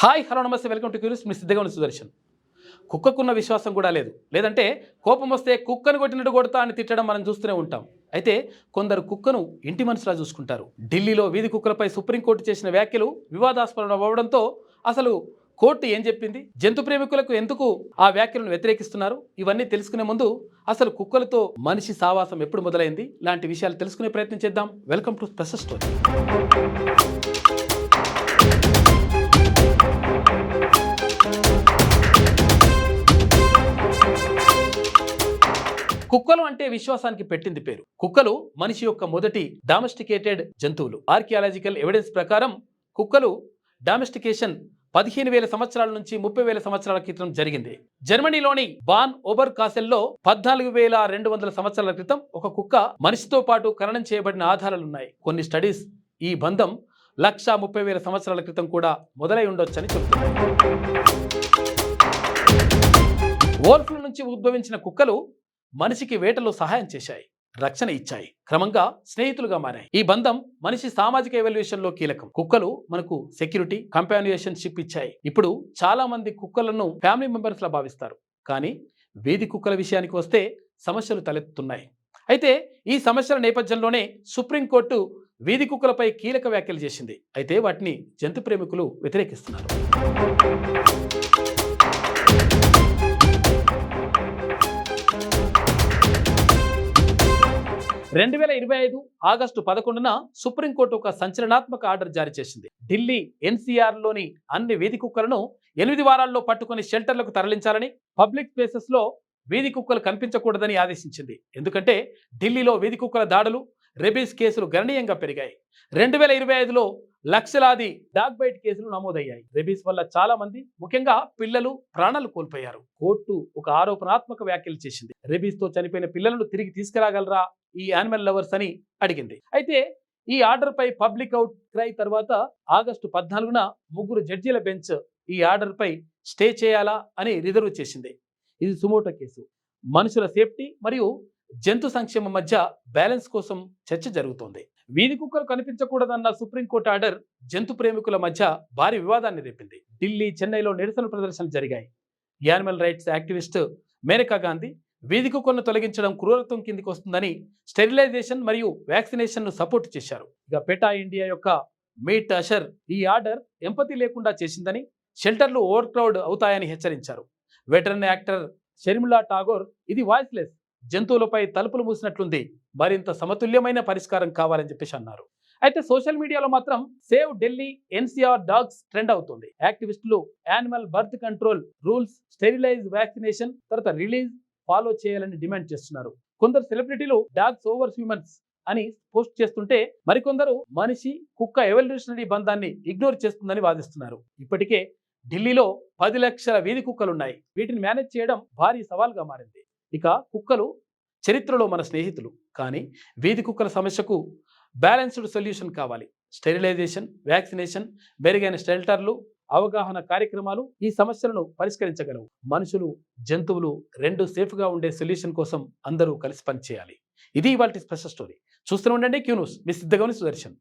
Hi hello నమస్తే welcome to curious మీ సిద్ధంగా ఉన్న సుదర్శన్. కుక్కకున్న విశ్వాసం కూడా లేదు. లేదంటే కోపం వస్తే కుక్కను కొట్టినట్టు కొడతా అని తిట్టడం మనం చూస్తూనే ఉంటాం. అయితే కొందరు కుక్కను ఇంటి మనుషులా చూసుకుంటారు. ఢిల్లీలో వీధి కుక్కలపై సుప్రీంకోర్టు చేసిన వ్యాఖ్యలు వివాదాస్పదం అవ్వడంతో అసలు కోర్టు ఏం చెప్పింది, జంతు ప్రేమికులకు ఎందుకు ఆ వ్యాఖ్యలను వ్యతిరేకిస్తున్నారు, ఇవన్నీ తెలుసుకునే ముందు అసలు కుక్కలతో మనిషి సావాసం ఎప్పుడు మొదలైంది లాంటి విషయాలు తెలుసుకునే ప్రయత్నం చేద్దాం. Welcome to special story. కుక్కలు అంటే విశ్వాసానికి పెట్టింది పేరు. కుక్కలు మనిషి యొక్క మొదటి డామెస్టికేటెడ్ జంతువులు. ఆర్కియాలజికల్ ఎవిడెన్స్ ప్రకారం కుక్కలు డామెస్టికేషన్ 15,000 సంవత్సరాల నుంచి 30,000 సంవత్సరాల క్రితం జరిగింది. జర్మనీలోని బాన్ ఓబర్ కాసెల్లో 14,200 సంవత్సరాల క్రితం ఒక కుక్క మనిషితో పాటు ఖననం చేయబడిన ఆధారాలున్నాయి. కొన్ని స్టడీస్ ఈ బంధం 1,30,000 సంవత్సరాల క్రితం కూడా మొదలై ఉండొచ్చని చెబుతున్నాయి. వోల్ఫ్ల నుంచి ఉద్భవించిన కుక్కలు మనిషికి వేటలో సహాయం చేశాయి, రక్షణ ఇచ్చాయి, క్రమంగా స్నేహితులుగా మారాయి. ఈ బంధం మనిషి సామాజిక ఎవల్యూషన్ లో కీలకం. కుక్కలు మనకు సెక్యూరిటీ, కంపానియన్షిప్ ఇచ్చాయి. ఇప్పుడు చాలా మంది కుక్కలను ఫ్యామిలీ మెంబర్స్ లా భావిస్తారు. కానీ వీధి కుక్కల విషయానికి వస్తే సమస్యలు తలెత్తుతున్నాయి. అయితే ఈ సమస్యల నేపథ్యంలోనే సుప్రీంకోర్టు వీధి కుక్కలపై కీలక వ్యాఖ్యలు చేసింది. అయితే వాటిని జంతు ప్రేమికులు వ్యతిరేకిస్తున్నారు. 2025 ఆగస్టు 11న సుప్రీంకోర్టు ఒక సంచలనాత్మక ఆర్డర్ జారీ చేసింది. ఢిల్లీ ఎన్సీఆర్ లోని అన్ని వీధి కుక్కలను 8 వారాల్లో పట్టుకుని షెల్టర్లకు తరలించాలని, పబ్లిక్ స్పేసెస్ లో వీధి కుక్కలు కనిపించకూడదని ఆదేశించింది. ఎందుకంటే ఢిల్లీలో వీధి కుక్కల దాడులు, రెబీస్ కేసులు గణనీయంగా పెరిగాయి. 2025లో లక్షలాది డాగ్ బైట్ కేసులు నమోదయ్యాయి. రెబీస్ వల్ల చాలా మంది, ముఖ్యంగా పిల్లలు, ప్రాణాలు కోల్పోయారు. కోర్టు ఒక ఆరోపణాత్మక వ్యాఖ్యలు చేసింది. రెబీస్ తో చనిపోయిన పిల్లలను తిరిగి తీసుకురాగలరా ఈ యానిమల్ లవర్స్ అని అడిగింది. అయితే ఈ ఆర్డర్ పై పబ్లిక్ అవుట్ క్రై తర్వాత ఆగస్టు 14న 3 జడ్జీల బెంచ్ ఈ ఆర్డర్ పై స్టే చేయాలా అని రిజర్వ్ చేసింది. ఇది సుమోటో కేసు. మనుషుల సేఫ్టీ మరియు జంతు సంక్షేమం మధ్య బ్యాలెన్స్ కోసం చర్చ జరుగుతోంది. వీధి కుక్కలు కనిపించకూడదన్న సుప్రీంకోర్టు ఆర్డర్ జంతు ప్రేమికుల మధ్య భారీ వివాదాన్ని రేపింది. ఢిల్లీ, చెన్నైలో నిరసన ప్రదర్శనలు జరిగాయి. Animal rights activist Maneka Gandhi వీధి కుక్కలను తొలగించడం క్రూరత్వం కిందికి వస్తుందని స్టెరిలైజేషన్ మరియు వ్యాక్సినేషన్ ను సపోర్ట్ చేశారు. ఇక పెటా ఇండియా యొక్క మీట్ అషర్ ఈ ఆర్డర్ ఎంపతి లేకుండా చేసిందని, షెల్టర్లు ఓవర్ క్రౌడ్ అవుతాయని హెచ్చరించారు. వెటరన్ యాక్టర్ షర్మిలా ఠాగూర్ ఇది వాయిస్లెస్, జంతువులపై తలుపులు మూసినట్లుంది, మరింత సమతుల్యమైన పరిష్కారం కావాలని చెప్పేసి అన్నారు. అయితే సోషల్ మీడియాలో మాత్రం save Delhi NCR dogs trend అవుతుంది. యాక్టివిస్టులు animal birth control rules, sterilise, vaccination తర్వాత రిలీజ్ ఫాలో చేయాలని డిమాండ్ చేస్తున్నారు. కొందరు సెలబ్రిటీలు డాగ్స్ ఓవర్ హ్యూమన్స్ అని పోస్ట్ చేస్తుంటే, మరికొందరు మనిషి కుక్క ఎవల్యూషనరీ బంధాన్ని ఇగ్నోర్ చేస్తుందని వాదిస్తున్నారు. ఇప్పటికే ఢిల్లీలో 10 లక్షల వీధి కుక్కలున్నాయి. వీటిని మేనేజ్ చేయడం భారీ సవాల్గా మారింది. ఇక కుక్కలు చరిత్రలో మన స్నేహితులు, కానీ వీధి కుక్కల సమస్యకు బ్యాలెన్స్డ్ సొల్యూషన్ కావాలి. స్టెరిలైజేషన్, వ్యాక్సినేషన్, మెరుగైన షెల్టర్లు, అవగాహన కార్యక్రమాలు ఈ సమస్యలను పరిష్కరించగలవు. మనుషులు, జంతువులు రెండు సేఫ్గా ఉండే సొల్యూషన్ కోసం అందరూ కలిసి పనిచేయాలి. ఇది ఇవాల్టి స్పెషల్ స్టోరీ. చూస్తూనే ఉండండి క్యూ న్యూస్. మీ సిద్ధంగా సుదర్శన్.